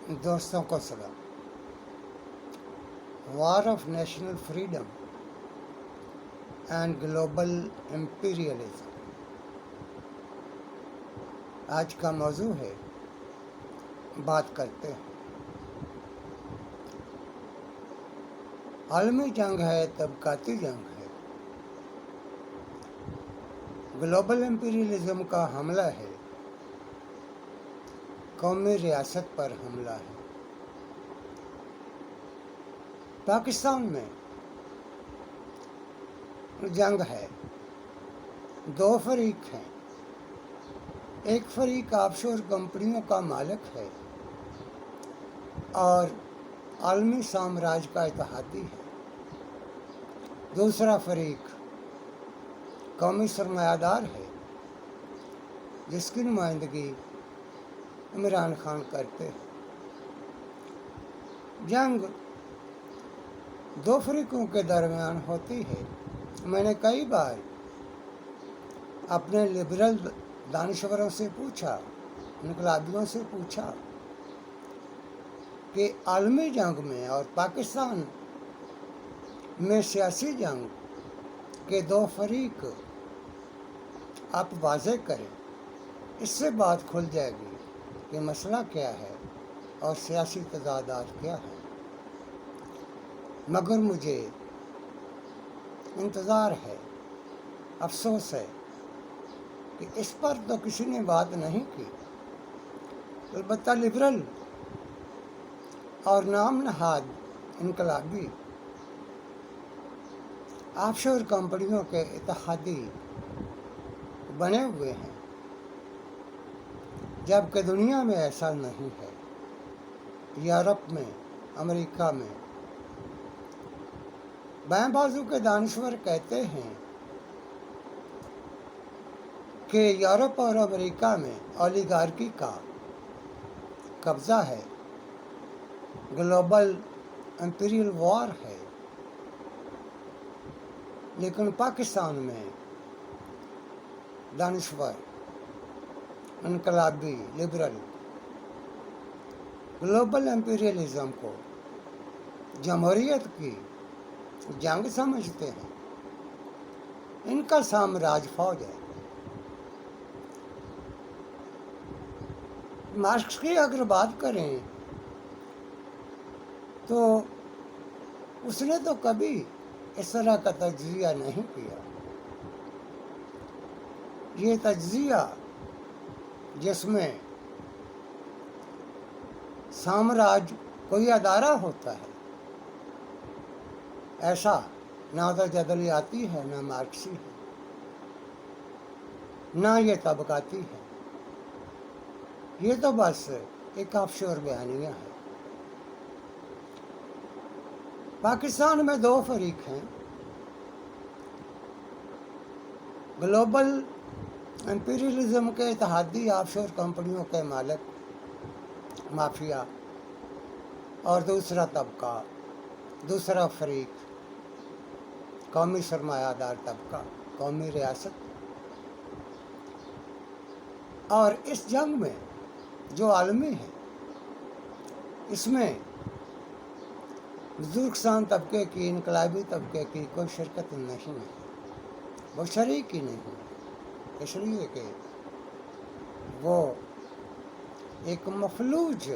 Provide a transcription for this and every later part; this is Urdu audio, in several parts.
دوستوں کو سلام۔ War of national freedom and global imperialism آج کا موضوع ہے، بات کرتے ہیں۔ عالمی جنگ ہے، طبقاتی جنگ ہے، گلوبل امپیریلزم کا حملہ ہے، قومی ریاست پر حملہ ہے۔ پاکستان میں جنگ ہے، دو فریق ہیں۔ ایک فریق آف شور کمپنیوں کا مالک ہے اور عالمی سامراج کا اتحادی ہے۔ دوسرا فریق قومی سرمایہ دار ہے، جس کی نمائندگی عمران خان کرتے ہیں۔ جنگ دو فریقوں کے درمیان ہوتی ہے۔ میں نے کئی بار اپنے لبرل دانشوروں سے پوچھا، انقلابیوں سے پوچھا کہ عالمی جنگ میں اور پاکستان میں سیاسی جنگ کے دو فریق آپ واضح کریں، اس سے بات کھل جائے گی کہ مسئلہ کیا ہے اور سیاسی تضادات کیا ہیں۔ مگر مجھے انتظار ہے، افسوس ہے کہ اس پر تو کسی نے بات نہیں کی۔ البتہ لبرل اور نام نہاد انقلابی آف شور کمپنیوں کے اتحادی بنے ہوئے ہیں، جبکہ دنیا میں ایسا نہیں ہے۔ یورپ میں، امریکہ میں بائیں بازو کے دانشور کہتے ہیں کہ یورپ اور امریکہ میں اولیگارکی کا قبضہ ہے، گلوبل امپیریل وار ہے، لیکن پاکستان میں دانشور، انقلابی، لبرل گلوبل امپیریلزم کو جمہوریت کی جنگ سمجھتے ہیں۔ ان کا سامراج فوج ہے۔ مارکس کی اگر بات کریں تو اس نے تو کبھی اس طرح کا تجزیہ نہیں کیا۔ یہ تجزیہ جس میں سامراج کوئی ادارہ ہوتا ہے، ایسا نہ تو جدلیاتی ہے، نہ مارکسی ہے، نہ یہ طبقاتی ہے۔ یہ تو بس ایک آف شور بیانیہ ہے۔ پاکستان میں دو فریق ہیں، گلوبل امپیریلزم کے اتحادی آف شور کمپنیوں کے مالک، مافیا، اور دوسرا طبقہ، دوسرا فریق قومی سرمایہ دار طبقہ، قومی ریاست۔ اور اس جنگ میں جو عالمی ہے، اس میں بزرگسان طبقے کی، انقلابی طبقے کی کوئی شرکت نہیں ہے، وہ شریک ہی نہیں ہے، اس لیے کہ وہ ایک مفلوج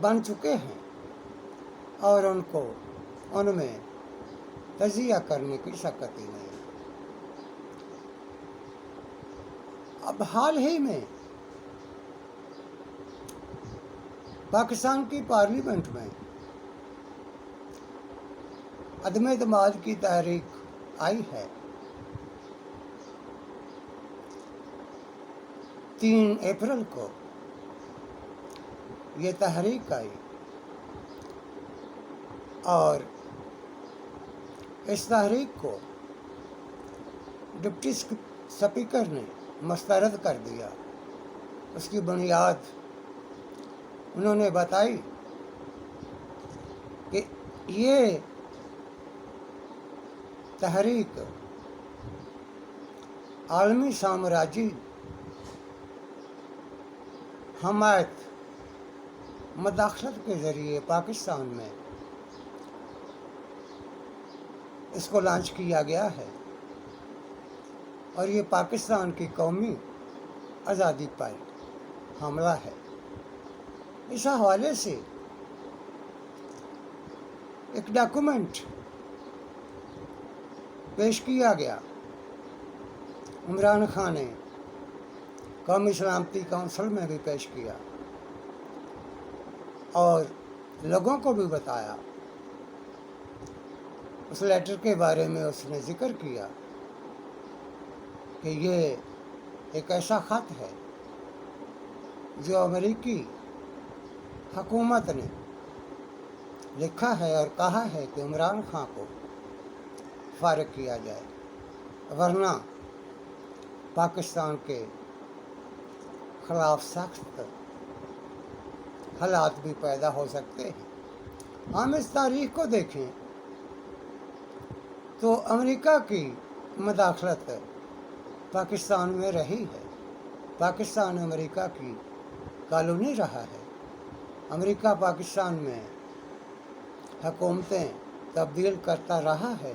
بن چکے ہیں اور ان میں تجزیہ کرنے کی شکت ہی نہیں ہے۔ اب حال ہی میں پاکستان کی پارلیمنٹ میں عدم اعتماد کی تحریک آئی ہے، 3 اپریل کو یہ تحریک آئی اور اس تحریک کو ڈپٹی اسپیکر نے مسترد کر دیا۔ اس کی بنیاد انہوں نے بتائی کہ یہ تحریک عالمی سامراجی حمایت مداخلت کے ذریعے پاکستان میں اس کو لانچ کیا گیا ہے، اور یہ پاکستان کی قومی آزادی پر حملہ ہے۔ اس حوالے سے ایک ڈاکومنٹ پیش کیا گیا، عمران خان نے قومی سلامتی کونسل میں بھی پیش کیا اور لوگوں کو بھی بتایا۔ اس لیٹر کے بارے میں اس نے ذکر کیا کہ یہ ایک ایسا خط ہے جو امریکی حکومت نے لکھا ہے اور کہا ہے کہ عمران خان کو فارغ کیا جائے، ورنہ پاکستان کے خلاف سخت حالات بھی پیدا ہو سکتے ہیں۔ ہم اس تاریخ کو دیکھیں تو امریکہ کی مداخلت پاکستان میں رہی ہے۔ پاکستان امریکہ کی کالونی رہا ہے۔ امریکہ پاکستان میں حکومتیں تبدیل کرتا رہا ہے،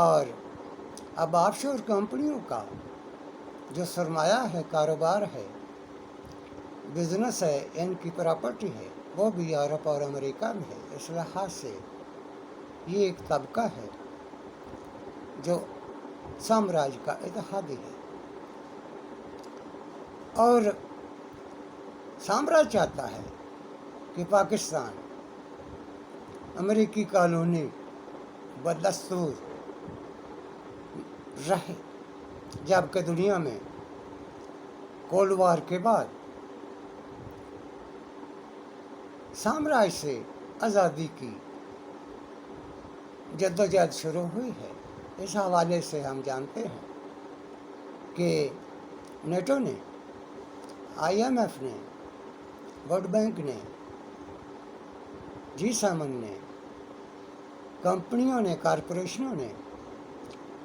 اور اب آف شور کمپنیوں کا جو سرمایہ ہے، کاروبار ہے، بزنس ہے، ان کی پراپرٹی ہے، وہ بھی یورپ اور امریکہ میں ہے۔ اس لحاظ سے یہ ایک طبقہ ہے جو سامراج کا اتحادی ہے، اور سامراج چاہتا ہے کہ پاکستان امریکی کالونی بدستور رہے، جبکہ دنیا میں کولڈ وار کے بعد سامراج سے آزادی کی جدوجہد شروع ہوئی ہے۔ اس حوالے سے ہم جانتے ہیں کہ نیٹو نے، IMF نے، ورلڈ بینک نے، G7 نے، کمپنیوں نے، کارپوریشنوں نے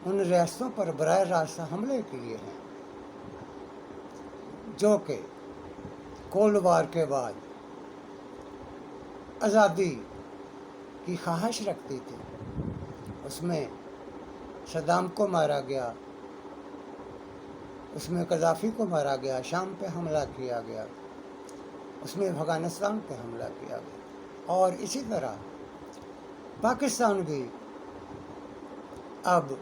ان ریاستوں پر براہ راست حملے کیے ہیں جو کہ کولڈ وار کے بعد آزادی کی خواہش رکھتی تھی۔ اس میں صدام کو مارا گیا، اس میں قذافی کو مارا گیا، شام پہ حملہ کیا گیا، اس میں افغانستان پہ حملہ کیا گیا، اور اسی طرح پاکستان بھی اب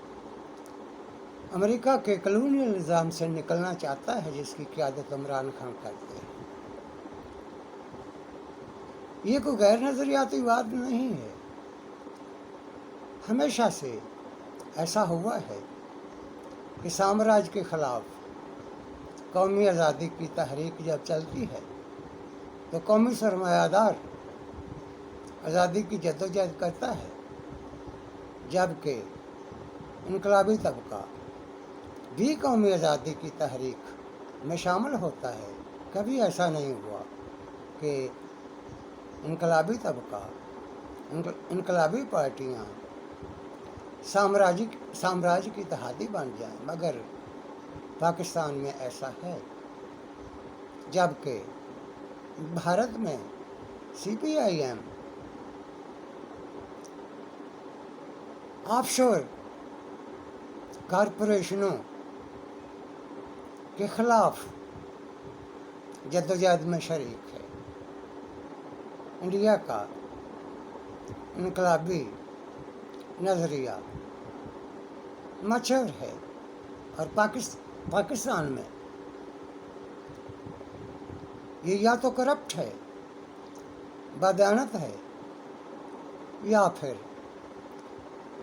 امریکہ کے کلونیل نظام سے نکلنا چاہتا ہے، جس کی قیادت عمران خان کرتے ہیں۔ یہ کوئی غیر نظریاتی بات نہیں ہے، ہمیشہ سے ایسا ہوا ہے کہ سامراج کے خلاف قومی آزادی کی تحریک جب چلتی ہے تو قومی سرمایہ دار آزادی کی جدوجہد کرتا ہے، جبکہ انقلابی طبقہ بھی قومی آزادی کی تحریک میں شامل ہوتا ہے۔ کبھی ایسا نہیں ہوا کہ انقلابی طبقہ، انقلابی پارٹیاں سامراج کی اتحادی بن جائیں، مگر پاکستان میں ایسا ہے، جبکہ بھارت میں CPIM آف شور کارپوریشنوں کے خلاف جدوجہد میں شریک ہے۔ انڈیا کا انقلابی نظریہ مچور ہے، اور پاکستان میں یہ یا تو کرپٹ ہے، بدعنت ہے، یا پھر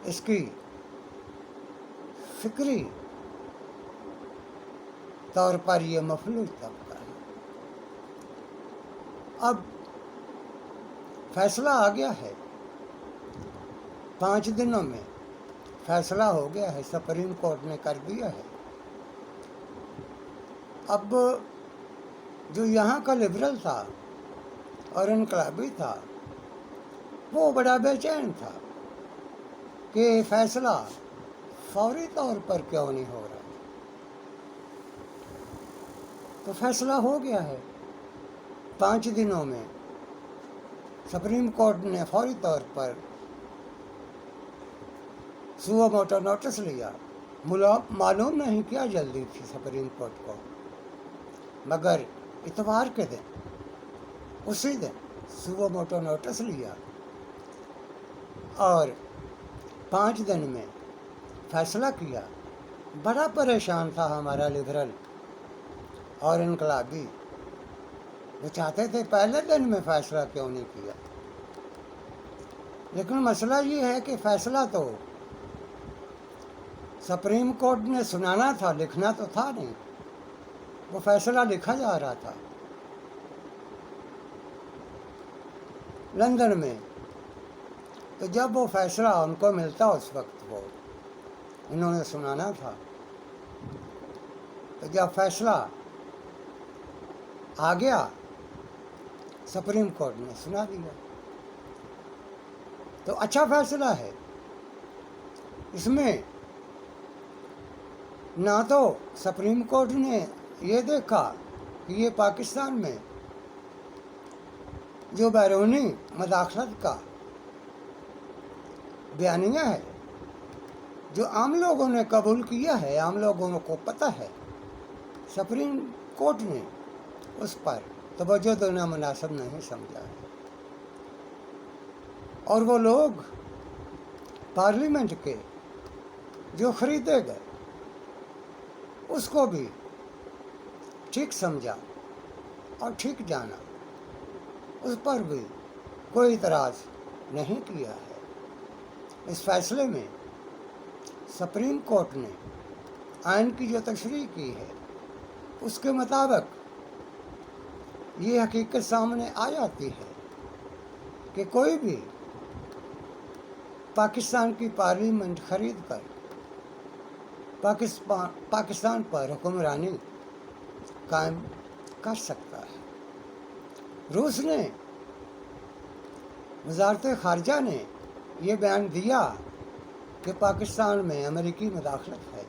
اس کی فکری طور پر یہ مفلوج طبقہ ہے۔ اب فیصلہ آ گیا ہے، 5 دنوں میں فیصلہ ہو گیا ہے، سپریم کورٹ نے کر دیا ہے۔ اب جو یہاں کا لبرل تھا اور انقلابی تھا، وہ بڑا بے چین تھا کہ فیصلہ فوری طور پر کیوں نہیں ہو رہا۔ تو فیصلہ ہو گیا ہے. 5 دنوں میں سپریم کورٹ نے فوری طور پر سو موٹو نوٹس لیا. معلوم نہیں کیا جلدی تھی سپریم کورٹ کو، مگر اتوار کے دن اسی دن سو موٹو نوٹس لیا اور 5 دن میں فیصلہ کیا. بڑا پریشان تھا ہمارا لبرل اور انقلابی. وہ چاہتے تھے پہلے دن میں فیصلہ کیوں نہیں کیا. لیکن مسئلہ یہ ہے کہ فیصلہ تو سپریم کورٹ نے سنانا تھا، لکھنا تو تھا نہیں. وہ فیصلہ لکھا جا رہا تھا لندن میں. تو جب وہ فیصلہ ان کو ملتا اس وقت وہ انہوں نے سنانا تھا. تو جب فیصلہ آ گیا سپریم کورٹ نے سنا دیا. تو اچھا فیصلہ ہے. اس میں نہ تو سپریم کورٹ نے یہ دیکھا کہ یہ پاکستان میں جو بیرونی مداخلت کا بیانیہ ہے، جو عام لوگوں نے قبول کیا ہے، عام لوگوں کو پتہ ہے، سپریم کورٹ نے اس پر توجہ دینا مناسب نہیں سمجھا ہے. اور وہ لوگ پارلیمنٹ کے جو خریدے گئے اس کو بھی ٹھیک سمجھا اور ٹھیک جانا. اس پر بھی کوئی اعتراض نہیں کیا ہے. اس فیصلے میں سپریم کورٹ نے آئین کی جو تشریح کی ہے اس کے مطابق یہ حقیقت سامنے آ جاتی ہے کہ کوئی بھی پاکستان کی پارلیمنٹ خرید کر پاکستان پر حکمرانی قائم کر سکتا ہے. روس نے، وزارت خارجہ نے یہ بیان دیا کہ پاکستان میں امریکی مداخلت ہے.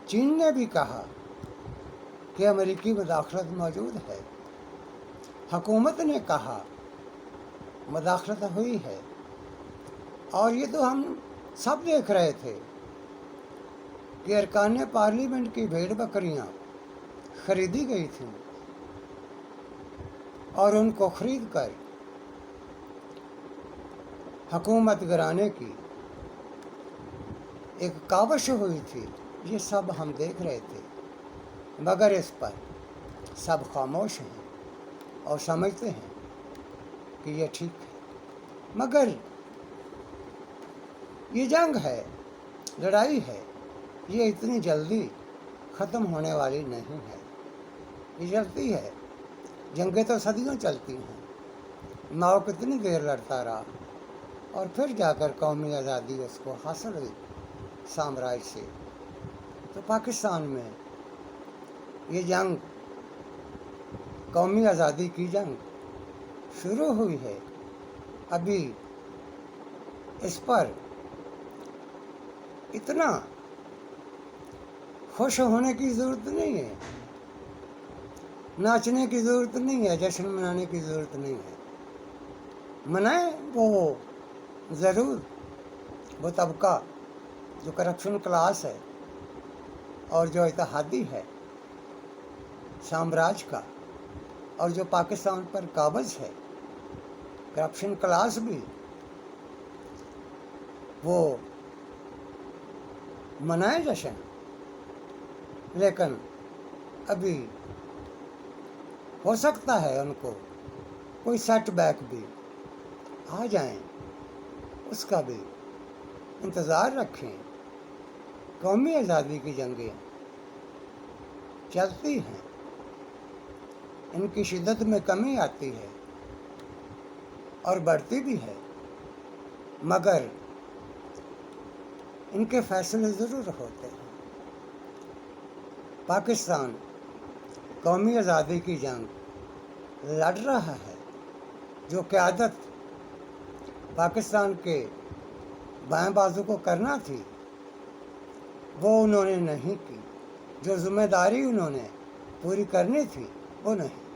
چین نے بھی کہا کہ امریکی مداخلت موجود ہے. حکومت نے کہا مداخلت ہوئی ہے. اور یہ تو ہم سب دیکھ رہے تھے کہ ارکان پارلیمنٹ کی بھیڑ بکریاں خریدی گئی تھیں اور ان کو خرید کر حکومت گرانے کی ایک کاوش ہوئی تھی. یہ سب ہم دیکھ رہے تھے، مگر اس پر سب خاموش ہیں اور سمجھتے ہیں کہ یہ ٹھیک ہے. مگر یہ جنگ ہے، لڑائی ہے، یہ اتنی جلدی ختم ہونے والی نہیں ہے. یہ چلتی ہے. جنگیں تو صدیوں چلتی ہیں. ماؤ کتنی دیر لڑتا رہا اور پھر جا کر قومی آزادی اس کو حاصل ہوئی سامراج سے. تو پاکستان میں یہ جنگ، قومی آزادی کی جنگ شروع ہوئی ہے. ابھی اس پر اتنا خوش ہونے کی ضرورت نہیں ہے، ناچنے کی ضرورت نہیں ہے، جشن منانے کی ضرورت نہیں ہے. منائیں وہ ضرور وہ طبقہ جو کرپشن کلاس ہے اور جو اتحادی ہے سامراج کا اور جو پاکستان پر قابض ہے. کرپشن کلاس بھی وہ منائے جشن، لیکن ابھی ہو سکتا ہے ان کو کوئی سیٹ بیک بھی آ جائیں، اس کا بھی انتظار رکھیں. قومی آزادی کی جنگیں چلتی ہیں، ان کی شدت میں کمی آتی ہے اور بڑھتی بھی ہے، مگر ان کے فیصلے ضرور ہوتے ہیں. پاکستان قومی آزادی کی جنگ لڑ رہا ہے. جو قیادت پاکستان کے بائیں بازو کو کرنا تھی وہ انہوں نے نہیں کی. جو ذمہ داری انہوں نے پوری کرنی تھی وہ نہیں.